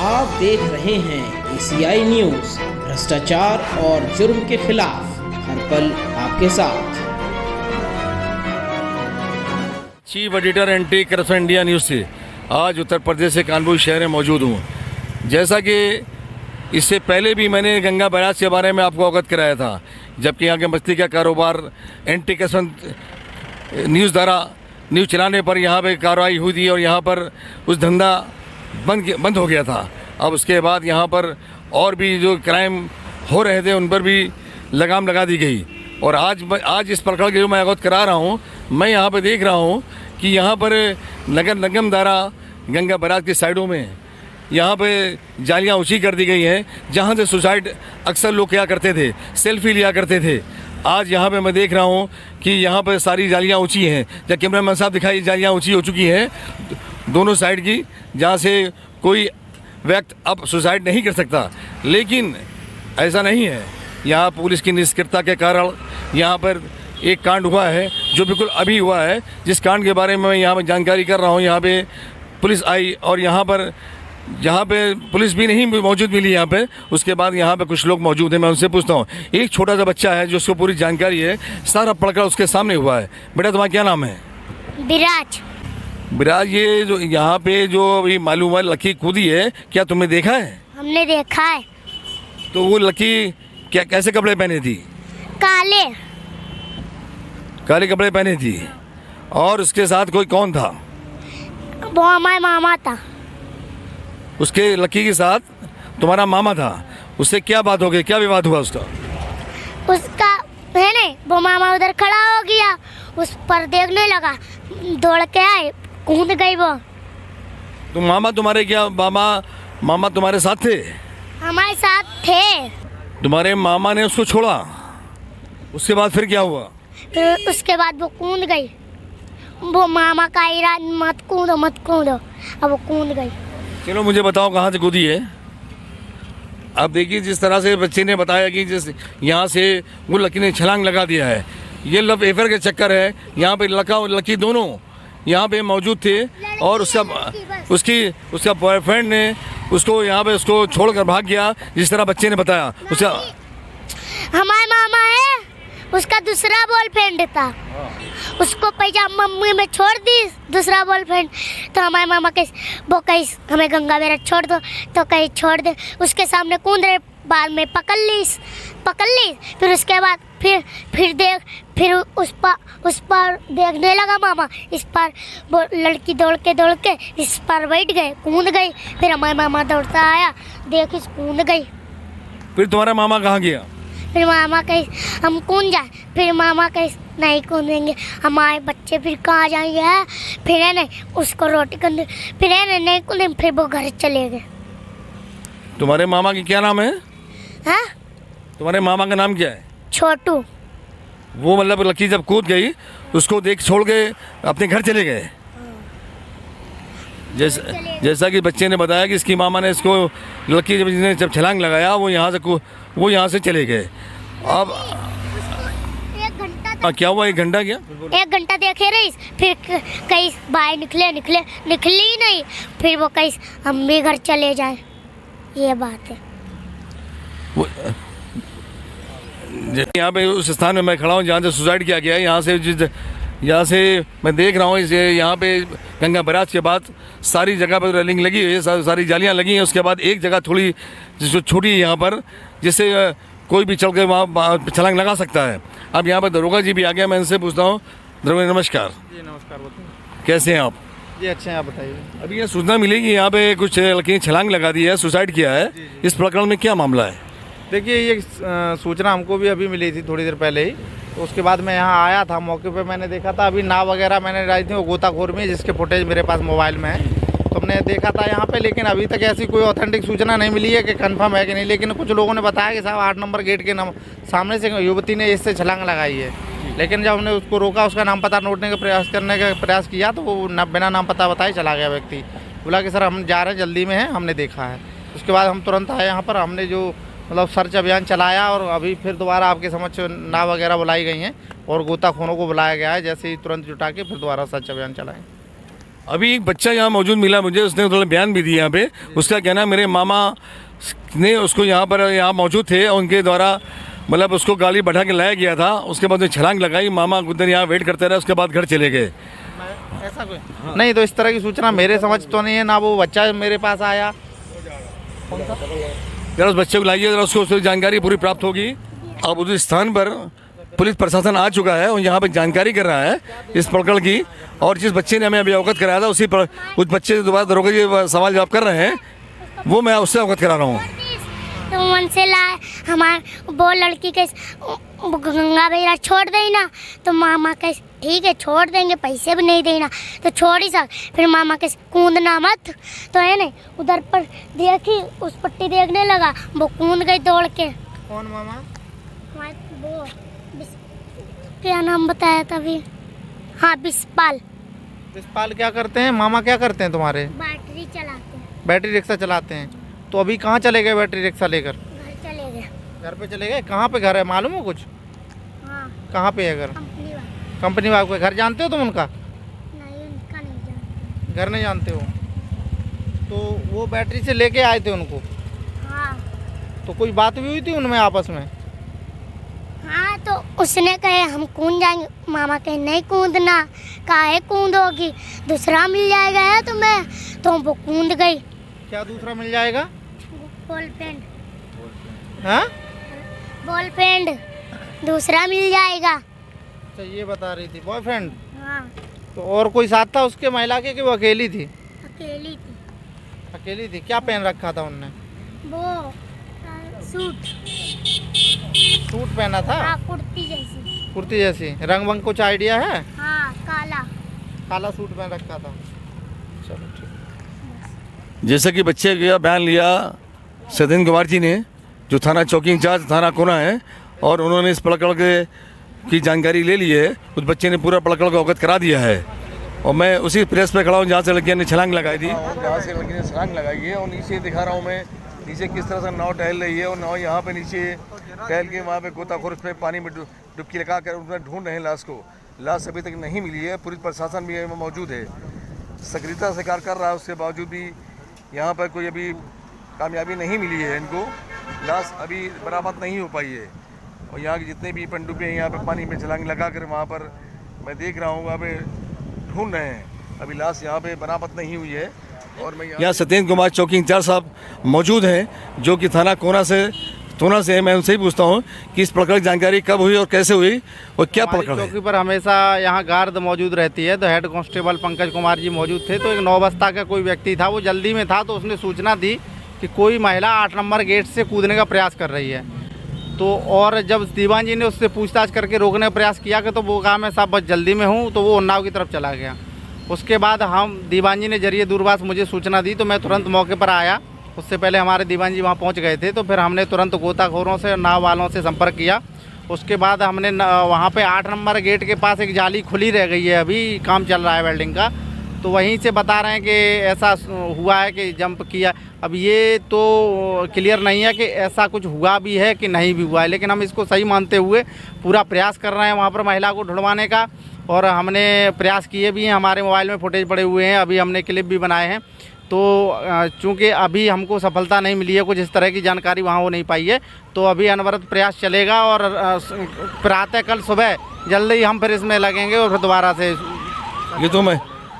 आप देख रहे हैं एशियाई न्यूज, भ्रष्टाचार और जुर्म के खिलाफ हर पल आपके साथ। Chief editor anti corruption India news से आज उत्तर प्रदेश के कानपुर शहर में मौजूद हूँ। जैसा कि इससे पहले भी मैंने गंगा बैराज के बारे में आपको अवगत कराया था, जबकि यहाँ के मछली का कारोबार एंटी करप्शन न्यूज़ द्वारा न्यूज़ चलाने पर यहाँ पे कार्रवाई हुई थी और यहाँ पर उस धंधा बंद हो गया था। अब उसके बाद यहाँ पर और भी जो क्राइम हो रहे थे उन पर भी लगाम लगा दी गई। और आज इस प्रकरण के जो मैं अवगत करा रहा हूँ, मैं यहाँ पे देख रहा हूँ कि यहाँ पर नगर निगम द्वारा गंगा बैराज की साइडों में यहाँ पे जालियाँ ऊंची कर दी गई हैं, जहाँ से सुसाइड अक्सर लोग किया करते थे, सेल्फी लिया करते थे। आज यहाँ पे मैं देख रहा हूँ कि यहाँ पर सारी जालियाँ ऊंची हैं। जब कैमरामैन साहब दिखाई, जालियाँ ऊंची हो चुकी हैं दोनों साइड की, जहाँ से कोई व्यक्ति अब सुसाइड नहीं कर सकता। लेकिन ऐसा नहीं है। यहाँ पुलिस की निष्क्रियता के कारण यहाँ पर एक कांड हुआ है जो बिल्कुल अभी हुआ है, जिस कांड के बारे में मैं यहाँ पर जानकारी कर रहा हूँ। यहाँ पे पुलिस आई और यहाँ पे पुलिस भी नहीं मौजूद मिली यहाँ पे। उसके बाद यहाँ पे कुछ लोग मौजूद हैं, मैं उनसे पूछता हूँ। एक छोटा सा बच्चा है जो उसको पूरी जानकारी है, सारा पढ़कर उसके सामने हुआ है। बेटा तुम्हारा क्या नाम है? विराज। ये जो यहाँ पे जो अभी मालूम हुआ लकी कूदी है, क्या तुमने देखा है? हमने देखा है। तो वो लकी क्या कैसे कपड़े पहने थी? काले कपड़े पहने थी। और उसके साथ कोई कौन था? वो हमारा मामा था। उसके लकी के साथ तुम्हारा मामा था। उससे क्या बात हो गई, क्या विवाद हुआ उसका है नहीं, वो मामा उधर खड़ा हो गया, उस पर देखने लगा, दौड़ के आए, कूद गई वो। तो मामा तुम्हारे क्या मामा तुम्हारे साथ थे? हमारे साथ थे। तुम्हारे मामा ने उसको छोड़ा, उसके बाद फिर क्या हुआ? फिर उसके बाद वो कूद गई। वो मामा का इरादा मत कूदो, अब वो कूद गई। चलो मुझे बताओ कहाँ से कूदी है? अब देखिए जिस तरह से बच्चे ने बताया कि जिस यहाँ से वो लकी ने छलांग लगा दिया है, ये लव अफेयर के चक्कर है। यहाँ पे लका और लकी दोनों यहाँ पे मौजूद थे और उसका बॉयफ्रेंड ने उसको यहाँ पे उसको छोड़कर भाग गया, जिस तरह बच्चे ने बताया। उसका हमारा मामा है, उसका दूसरा बॉयफ्रेंड था, उसको पैजामा मम्मी में छोड़ दी दूसरा बॉयफ्रेंड। तो हमारे मामा वो कहीं हमें गंगा बैराज छोड़ दो, तो कहीं छोड़ दे, उसके सामने कूद रहे, बाद में पकड़ ली। फिर उसके बाद फिर उस पर देखने लगा मामा, इस पर वो लड़की दौड़ के इस पर बैठ गए, कूद गई। फिर हमारे मामा दौड़ता आया, देख इस कूद गई। फिर तुम्हारा मामा कहाँ गया? फिर मामा कहीं हम कूद जाए, फिर मामा कहीं नहीं कूदेंगे, हमारे बच्चे फिर कहाँ जाएंगे है। फिर है नहीं, उसको रोटी कर दे, फिर है नहीं कूदेंगे, फिर वो घर चले गए। तुम्हारे मामा की क्या नाम है? हाँ, तुम्हारे मामा का नाम क्या है? छोटू। वो मतलब लकी जब कूद गई उसको देख छोड़ के अपने घर चले गए। जैसा कि बच्चे ने बताया कि इसकी मामा ने इसको लकी जब छलांग लगाया वो यहाँ से चले गए। अब 1 घंटा क्या हुआ? 1 घंटा क्या? 1 घंटा देखे रही, फिर कहीं बाहर निकली नहीं, फिर वो कहीं हम भी घर चले जाएं, ये बात है। यहाँ पे उस स्थान में मैं खड़ा हूँ जहाँ से सुसाइड किया गया है। यहाँ से मैं देख रहा हूँ यहाँ पे गंगा बैराज के बाद सारी जगह पर रेलिंग लगी हुई है, सारी जालियाँ लगी हैं। उसके बाद एक जगह थोड़ी जो छोटी है यहाँ पर, जिससे कोई भी चढ़ के वहाँ छलांग लगा सकता है। अब यहाँ पर दरोगा जी भी आ गया, मैं इनसे पूछता हूँ। दरोगा नमस्कार। जी नमस्कार, बताइए। कैसे हैं आप? जी अच्छे हैं, आप बताइए। अभी ये सूचना मिली कि यहाँ पे कुछ लड़की ने छलांग लगा दी है, सुसाइड किया है। इस प्रकरण में क्या मामला है? देखिए ये सूचना हमको भी अभी मिली थी थोड़ी देर पहले ही, तो उसके बाद मैं यहाँ आया था। मौके पे मैंने देखा था, अभी नाव वगैरह मैंने डाली थी वो गोताखोर में, जिसके फुटेज मेरे पास मोबाइल में है, तो हमने देखा था यहाँ पे। लेकिन अभी तक ऐसी कोई ऑथेंटिक सूचना नहीं मिली है कि कंफर्म है कि नहीं। लेकिन कुछ लोगों ने बताया कि साहब 8 नंबर गेट के सामने से युवती ने इससे छलांग लगाई है। लेकिन जब हमने उसको रोका, उसका नाम पता करने का प्रयास किया, तो वो बिना नाम पता बताए चला गया व्यक्ति। बोला कि सर हम जा रहे हैं, जल्दी में है, हमने देखा है। उसके बाद हम तुरंत आए यहाँ पर, हमने जो मतलब सर्च अभियान चलाया और अभी फिर दोबारा आपके समक्ष नाव वगैरह बुलाई गई हैं और गोताखोरों को बुलाया गया है। जैसे ही तुरंत जुटा के फिर दोबारा सर्च अभियान चलाएं। अभी एक बच्चा यहाँ मौजूद मिला मुझे, उसने थोड़ा बयान भी दिया यहाँ पे। उसका कहना है मेरे मामा ने उसको यहाँ मौजूद थे और उनके द्वारा मतलब उसको गाड़ी बैठा के लाया गया था। उसके बाद उसने छलांग लगाई, मामा उधर यहाँ वेट करते रहे, उसके बाद घर चले गए। ऐसा कोई नहीं, तो इस तरह की सूचना मेरे समझ तो नहीं है, ना वो बच्चा मेरे पास आया। जरा उस बच्चे को लाइए, जरा उसको जानकारी पूरी प्राप्त होगी। अब उस स्थान पर पुलिस प्रशासन आ चुका है और यहाँ पे जानकारी कर रहा है इस प्रकरण की। और जिस बच्चे ने हमें अभी अवगत कराया था उस बच्चे से दोबारा दरोगा जी सवाल जवाब कर रहे हैं, वो मैं उससे अवगत करा रहा हूँ। तो मन से लाए हमारे वो लड़की के गंगा बेरा छोड़ देना, तो मामा के ठीक है छोड़ देंगे, पैसे भी नहीं देना तो छोड़ ही सक। फिर मामा के कूदना मत, तो है नहीं उधर पर देखी उस पट्टी देखने लगा, वो कूद गई दौड़ के। कौन मामा? वो क्या नाम बताया था अभी? हाँ बिस्पाल। बिस्पाल क्या करते हैं? मामा क्या करते हैं तुम्हारे? बैटरी चलाते हैं। बैटरी रिक्शा चलाते हैं। तो अभी कहाँ चले गए बैटरी रिक्शा लेकर? घर चले गए। घर पे चले गए? कहाँ पे घर है मालूम है कुछ? हाँ कहाँ पे है घर? कंपनी वाला। कंपनी वाले का घर जानते हो तुम उनका? नहीं उनका नहीं जानते। घर नहीं जानते हो? तो वो बैटरी से लेके आए थे उनको? हाँ तो कोई बात भी हुई थी उनमें आपस में? हाँ तो उसने कहे हम कूद जाएंगे, मामा कहे नहीं कूदना, काहे कूदोगी, दूसरा मिल जाएगा है तुम्हें, तो वो कूद गई। क्या दूसरा मिल जाएगा? Ball pen. हाँ बॉल पेन दूसरा मिल जाएगा। अच्छा ये बता रही थी बॉयफ्रेंड। हाँ तो और कोई साथ था उसके महिला के कि वो अकेली थी? अकेली थी। अकेली थी। क्या पहन रखा था उनने? वो सूट। सूट पहना था? हाँ कुर्ती जैसी। कुर्ती जैसी। रंग वंग कुछ आइडिया है? हाँ काला। काला सूट पहन रखा था। चलो ठीक। जैसा कि बच्चे का बयान लिया सत्येंद्र कुमार जी ने, जो थाना चौकी इंचार्ज थाना कोना है, और उन्होंने इस प्रकरण की जानकारी ले ली है। उस बच्चे ने पूरा प्रकरण को अवगत करा दिया है और मैं उसी प्रेस पे खड़ा हूँ जहाँ से लड़कियाँ ने छलांग लगाई थी। जहाँ से लड़की ने छलांग लगाई है और नीचे दिखा रहा हूँ मैं नीचे किस तरह से नाव टहल रही है। और नाव यहाँ पे नीचे टहल के वहाँ पे गोताखोर उस पर पानी में डुबकी लगा कर उसमें ढूंढ रहे हैं लाश को। लाश अभी तक नहीं मिली है। पुलिस प्रशासन भी मौजूद है, सक्रियता से कार्य कर रहा है, उसके बावजूद भी यहाँ पर कोई अभी कामयाबी नहीं मिली है। इनको लाश अभी बरामद नहीं हो पाई है। और यहाँ के जितने भी पनडुब्बी हैं यहाँ पे पानी में छलांग लगा कर वहाँ पर मैं देख रहा हूँ वहाँ पे ढूंढ रहे हैं। अभी लाश यहाँ पे बरामद नहीं हुई है। और मैं यहाँ सत्येंद्र कुमार चौकी इंचार्ज साहब मौजूद हैं, जो कि थाना कोना से है। मैं उनसे ही पूछता हूँ कि इस प्रकरण की जानकारी कब हुई और कैसे हुई और क्या प्रकरण है। चौकी पर हमेशा यहाँ गार्ड मौजूद रहती है, तो हेड कांस्टेबल पंकज कुमार जी मौजूद थे। तो एक 9 बस्ता का कोई व्यक्ति था, वो जल्दी में था, तो उसने सूचना दी कि कोई महिला 8 नंबर गेट से कूदने का प्रयास कर रही है। तो और जब दीवान जी ने उससे पूछताछ करके रोकने का प्रयास किया कि तो वो कहा मैं साहब बस जल्दी में हूँ, तो वो उन्नाव की तरफ चला गया। उसके बाद हम दीवान जी ने जरिए दूरभाष मुझे सूचना दी, तो मैं तुरंत मौके पर आया। उससे पहले हमारे दीवान जी वहाँ पहुँच गए थे। तो फिर हमने तुरंत गोताखोरों से नाव वालों से संपर्क किया। उसके बाद हमने वहाँ पे 8 नंबर गेट के पास एक जाली खुली रह गई है, अभी काम चल रहा है वेल्डिंग का, तो वहीं से बता रहे हैं कि ऐसा हुआ है कि जंप किया। अब ये तो क्लियर नहीं है कि ऐसा कुछ हुआ भी है कि नहीं भी हुआ है, लेकिन हम इसको सही मानते हुए पूरा प्रयास कर रहे हैं वहाँ पर महिला को ढूंढवाने का। और हमने प्रयास किए भी हैं, हमारे मोबाइल में फुटेज पड़े हुए हैं, अभी हमने क्लिप भी बनाए हैं। तो चूँकि अभी हमको सफलता नहीं मिली है, कुछ इस तरह की जानकारी वहाँ हो नहीं पाई है, तो अभी अनवरत प्रयास चलेगा। और प्रातः कल सुबह जल्दी हम फिर इसमें लगेंगे और फिर दोबारा से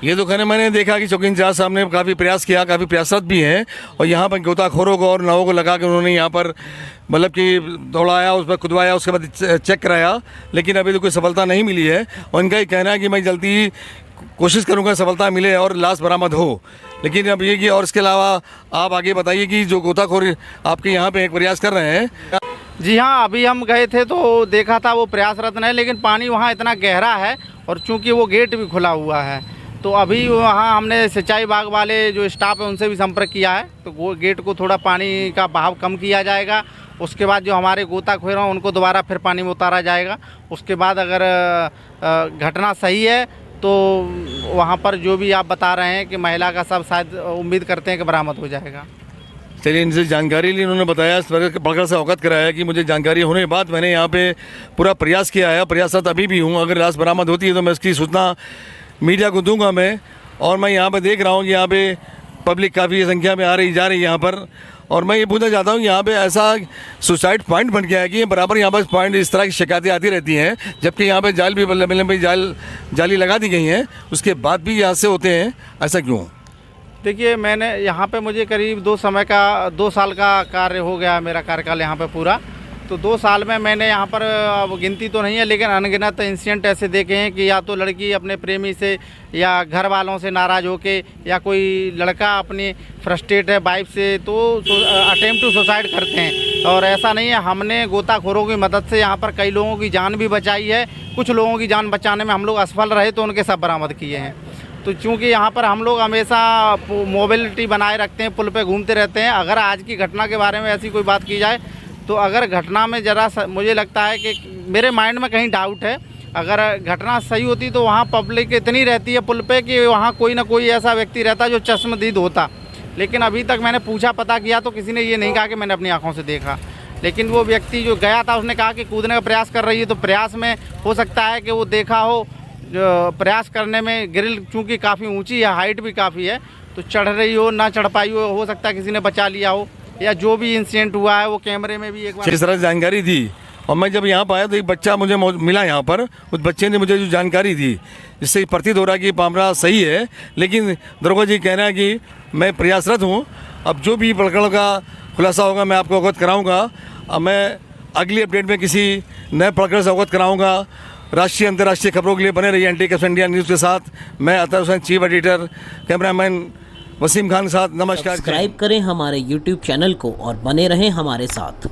ये तो कहने मैंने देखा कि चौकी इंचार्ज साहब ने काफ़ी प्रयास किया, काफ़ी प्रयासरत भी हैं। और यहाँ पर गोताखोरों को और नावों को लगा के उन्होंने यहाँ पर मतलब कि दौड़ाया, उस पर खुदवाया, उसके बाद चेक कराया, लेकिन अभी तो कोई सफलता नहीं मिली है। और इनका ही कहना है कि मैं जल्दी ही कोशिश करूँगा सफलता मिले और लाश बरामद हो। लेकिन अब ये कि और इसके अलावा आप आगे बताइए कि जो गोताखोर आपके यहाँ पे एक प्रयास कर रहे हैं। जी हाँ, अभी हम गए थे तो देखा था वो प्रयासरत नहीं, लेकिन पानी वहाँ इतना गहरा है और चूँकि वो गेट भी खुला हुआ है, तो अभी वहाँ हमने सिंचाई विभाग वाले जो स्टाफ है उनसे भी संपर्क किया है। तो वो गेट को थोड़ा पानी का बहाव कम किया जाएगा। उसके बाद जो हमारे गोताखोर हैं उनको दोबारा फिर पानी में उतारा जाएगा। उसके बाद अगर घटना सही है तो वहाँ पर जो भी आप बता रहे हैं कि महिला का सब शायद उम्मीद करते हैं कि बरामद हो जाएगा। चलिए, इनसे जानकारी ली, उन्होंने बताया, इस प्रकार से अवगत कराया कि मुझे जानकारी होने के बाद मैंने यहाँ पे पूरा प्रयास किया है, प्रयासरत अभी भी हूँ। अगर लाश बरामद होती है तो मैं इसकी सूचना मीडिया को दूंगा मैं। और मैं यहाँ पर देख रहा हूँ कि यहाँ पे पब्लिक काफ़ी संख्या में आ रही जा रही है यहाँ पर। और मैं ये पूछना चाहता हूँ कि यहाँ पे ऐसा सुसाइड पॉइंट बन गया है कि बराबर यहाँ पर पॉइंट इस तरह की शिकायतें आती रहती हैं, जबकि यहाँ पे जाल भी लंबी जाली लगा दी गई हैं, उसके बाद भी यहाँ से होते हैं, ऐसा क्यों? देखिए, मैंने यहाँ पे मुझे करीब 2 साल का कार्य हो गया मेरा कार्यकाल यहाँ पे पूरा। तो 2 साल में मैंने यहाँ पर, अब गिनती तो नहीं है, लेकिन अनगिनत इंसिडेंट ऐसे देखे हैं कि या तो लड़की अपने प्रेमी से या घर वालों से नाराज़ होके, या कोई लड़का अपनी फ्रस्ट्रेट है वाइफ से तो अटेम्प्ट टू सुसाइड करते हैं। और ऐसा नहीं है, हमने गोताखोरों की मदद से यहाँ पर कई लोगों की जान भी बचाई है। कुछ लोगों की जान बचाने में हम लोग असफल रहे तो उनके सब बरामद किए हैं। तो चूँकि यहाँ पर हम लोग हमेशा मोबिलिटी बनाए रखते हैं, पुल पे घूमते रहते हैं। अगर आज की घटना के बारे में ऐसी कोई बात की जाए तो अगर घटना में मुझे लगता है कि मेरे माइंड में कहीं डाउट है, अगर घटना सही होती तो वहाँ पब्लिक इतनी रहती है पुल पे कि वहाँ कोई ना कोई ऐसा व्यक्ति रहता जो चश्मदीद होता। लेकिन अभी तक मैंने पूछा पता किया तो किसी ने ये नहीं कहा कि मैंने अपनी आँखों से देखा। लेकिन वो व्यक्ति जो गया था उसने कहा कि कूदने का प्रयास कर रही है, तो प्रयास में हो सकता है कि वो देखा हो। जो प्रयास करने में ग्रिल चूँकि काफ़ी ऊँची है, हाइट भी काफ़ी है, तो चढ़ रही हो ना चढ़ पाई हो सकता है किसी ने बचा लिया हो, या जो भी इंसिडेंट हुआ है वो कैमरे में भी एक बार इस तरह जानकारी दी। और मैं जब यहाँ पर आया तो एक बच्चा मुझे मिला यहाँ पर, उस बच्चे ने मुझे जो जानकारी दी, जिससे प्रतीत हो रहा है कि मामला सही है। लेकिन दरोगा जी कह रहे हैं कि मैं प्रयासरत हूँ, अब जो भी प्रकरण का खुलासा होगा मैं आपको अवगत कराऊँगा। अब मैं अगली अपडेट में किसी नए प्रकरण से अवगत कराऊँगा। राष्ट्रीय अंतर्राष्ट्रीय खबरों के लिए बने रहिए एंटी करप्शन इंडिया न्यूज़ के साथ। मैं Athar Hussain, chief editor, cameraman Waseem Khan के साथ। नमस्कार। सब्सक्राइब करें हमारे YouTube चैनल को और बने रहें हमारे साथ।